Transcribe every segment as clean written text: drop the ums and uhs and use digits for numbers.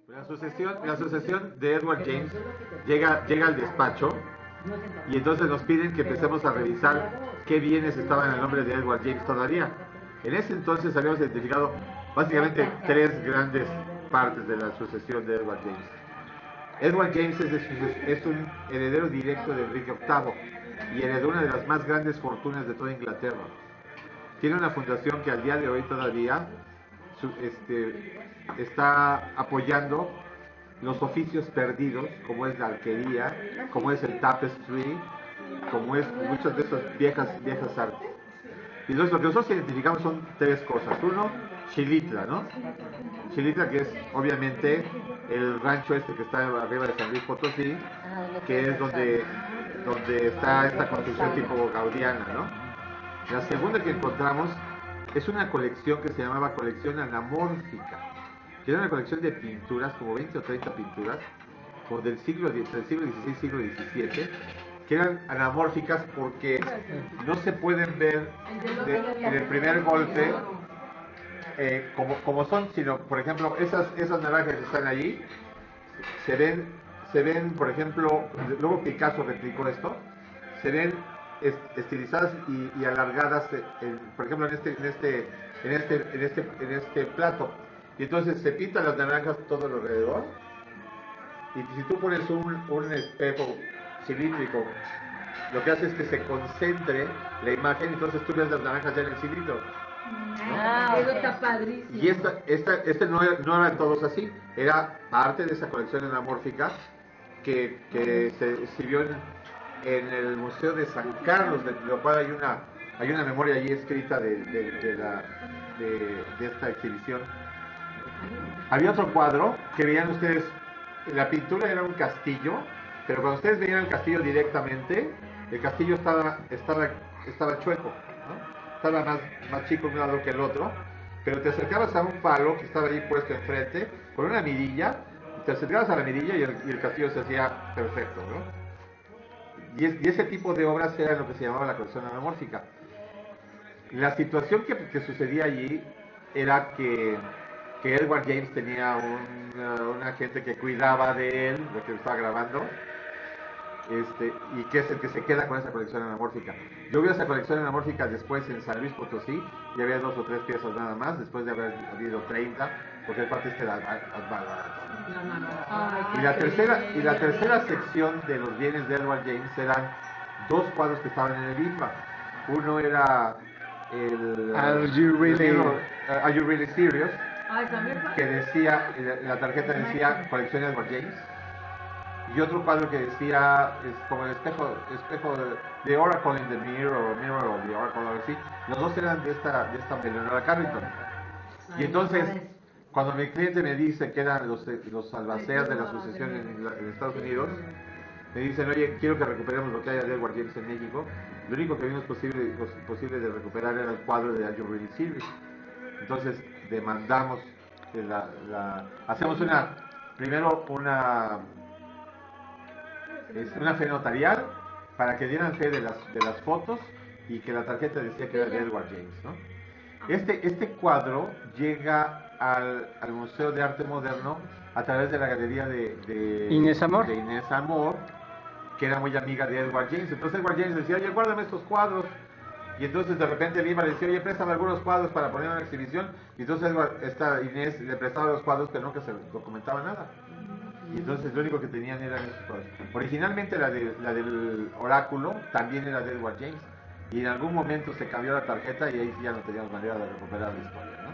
La sucesión de Edward James llega al despacho y entonces nos piden que empecemos a revisar qué bienes estaban en el nombre de Edward James todavía. En ese entonces habíamos identificado básicamente tres grandes partes de la sucesión de Edward James. Edward James es un heredero directo de Enrique VIII y heredó una de las más grandes fortunas de toda Inglaterra. Tiene una fundación que al día de hoy todavía está apoyando los oficios perdidos, como es la alquería, como es el tapestry, como es muchas de esas viejas artes. Y entonces lo que nosotros identificamos son tres cosas. Uno, Xilitla, ¿no? Xilitla, que es obviamente el rancho este que está arriba de San Luis Potosí, que es donde está esta construcción tipo gaudiana, ¿no? La segunda que encontramos es una colección que se llamaba colección anamórfica, que era una colección de pinturas, como 20 o 30 pinturas, como del siglo XVI, siglo XVII, que eran anamórficas porque no se pueden ver en el primer golpe como son, sino, por ejemplo, esas naranjas que están allí, se ven, por ejemplo, luego Picasso replicó esto, se ven estilizadas y alargadas, por ejemplo, en este plato. Y entonces se pintan las naranjas todo alrededor. Y si tú pones un espejo cilíndrico, lo que hace es que se concentre la imagen, y entonces tú ves las naranjas ya en el cilindro. Ah, eso está padrísimo. Y este no eran todos así, era parte de esa colección anamórfica que se exhibió en el Museo de San Carlos, de lo cual hay una memoria allí escrita de esta exhibición. Había otro cuadro que veían ustedes, la pintura era un castillo, pero cuando ustedes veían el castillo directamente, el castillo estaba chueco, ¿no? Estaba más chico un lado que el otro, pero te acercabas a un palo que estaba ahí puesto enfrente, con una mirilla, te acercabas a la mirilla y el castillo se hacía perfecto, ¿no? Y ese tipo de obras era lo que se llamaba la colección anamórfica. La situación que sucedía allí era que Edward James tenía un agente que cuidaba de él, de que lo estaba grabando, y que es el que se queda con esa colección anamórfica. Yo vi esa colección anamórfica después en San Luis Potosí, y había 2 o 3 piezas nada más, después de haber habido 30, porque el parte era y la tercera sección de los bienes de Edward James eran dos cuadros que estaban en el INBA. Uno era el Are You Really Serious? Que decía, la tarjeta decía colección Edward James, y otro cuadro que decía como el espejo de Oracle in the Mirror, o Mirror of the Oracle, o algo así. Los dos eran de esta Eleonora Carrington. Y entonces, cuando mi cliente me dice que eran los albaceas de la sucesión en Estados Unidos, me dicen, oye, quiero que recuperemos lo que haya de Edward James en México. Lo único que vimos posible de recuperar era el cuadro de Are You Really Serious? Entonces demandamos hacemos primero una fe notarial para que dieran fe de las fotos y que la tarjeta decía que era de Edward James, ¿no? Este cuadro llega al Museo de Arte Moderno a través de la galería de Inés Amor, que era muy amiga de Edward James. Entonces Edward James decía, oye, guárdame estos cuadros. Y entonces de repente el IMA le decía, oye, préstame algunos cuadros para poner en una exhibición. Y entonces Inés le prestaba los cuadros, pero nunca se documentaba nada. Y entonces lo único que tenían eran esos cuadros. Originalmente la del oráculo también era de Edward James. Y en algún momento se cambió la tarjeta y ahí sí ya no teníamos manera de recuperar la historia, ¿no?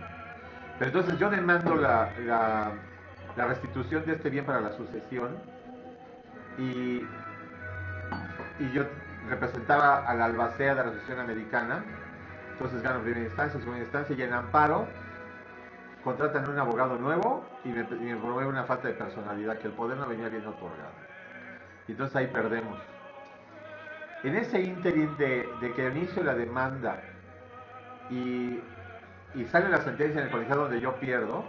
Pero entonces yo demando la restitución de este bien para la sucesión. Y yo representaba a la albacea de la Asociación Americana. Entonces gano primera instancia, segunda instancia, y en amparo contratan un abogado nuevo y me promueve una falta de personalidad, que el poder no venía bien otorgado. Y entonces ahí perdemos. En ese ínterin de que inicio la demanda y sale la sentencia en el colegiado donde yo pierdo,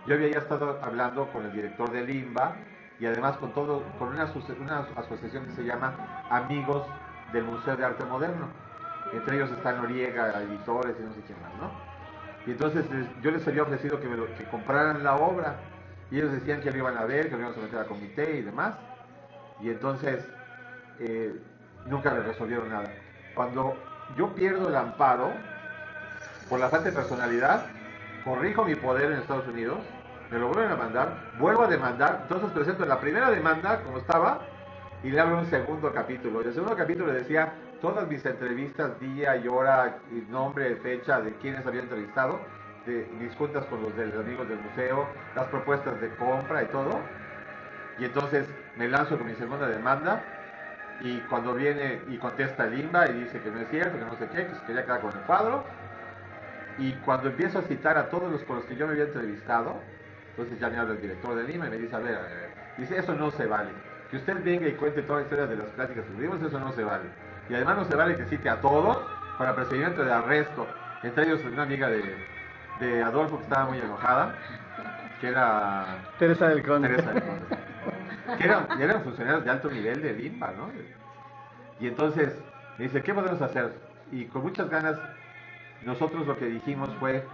yo había ya estado hablando con el director del INBA y además con una asociación que se llama Amigos del Museo de Arte Moderno. Entre ellos están Noriega, editores y no sé quién más, ¿no? Y entonces yo les había ofrecido que compraran la obra. Y ellos decían que lo iban a ver, que lo iban a someter a comité y demás. Y entonces nunca le resolvieron nada. Cuando yo pierdo el amparo por la falta de personalidad, corrijo mi poder en Estados Unidos, me lo vuelven a mandar, vuelvo a demandar, entonces presento la primera demanda como estaba y le abro un segundo capítulo. Y el segundo capítulo decía todas mis entrevistas, día y hora, y nombre, fecha de quienes había entrevistado, de mis juntas con los amigos del museo, las propuestas de compra y todo. Y entonces me lanzo con mi segunda demanda y cuando viene y contesta el INBA y dice que no es cierto, que no sé qué, que se quería quedar con el cuadro. Y cuando empiezo a citar a todos los con los que yo me había entrevistado, entonces ya me habla el director del INBA y me dice, a ver, dice, eso no se vale. Que usted venga y cuente toda la historia de las pláticas que tuvimos, eso no se vale. Y además no se vale que cite a todos para procedimiento de arresto. Entre ellos una amiga de Adolfo que estaba muy enojada, que era Teresa del Conde. Que eran funcionarios de alto nivel del INBA, ¿no? Y entonces me dice, ¿qué podemos hacer? Y con muchas ganas, nosotros lo que dijimos fue,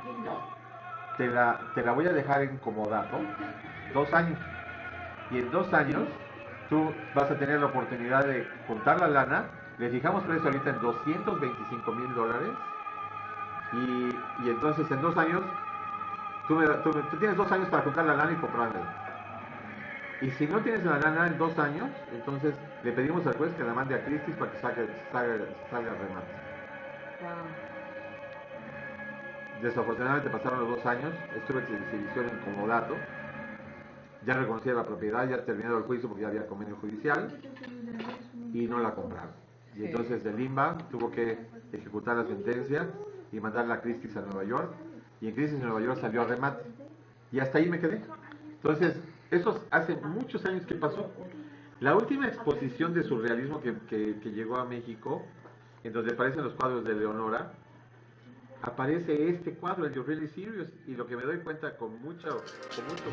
te la voy a dejar en comodato 2 años. Y en 2 años tú vas a tener la oportunidad de juntar la lana. Le fijamos precio ahorita en $225,000. Y entonces en 2 años, tú tienes 2 años para juntar la lana y comprarla. Y si no tienes la lana en 2 años, entonces le pedimos al juez que la mande a Christie's para que salga el remate. Desafortunadamente pasaron los 2 años, estuve en exhibición en comodato, ya reconocía la propiedad, ya terminado el juicio porque ya había convenio judicial y no la compraron. Y entonces el INBA tuvo que ejecutar la sentencia y mandarla a Christie's a Nueva York, y en Christie's en Nueva York salió a remate. Y hasta ahí me quedé. Entonces, eso hace muchos años que pasó. La última exposición de surrealismo que llegó a México, en donde aparecen los cuadros de Leonora, aparece este cuadro, el You're Really Serious, y lo que me doy cuenta con mucho gusto.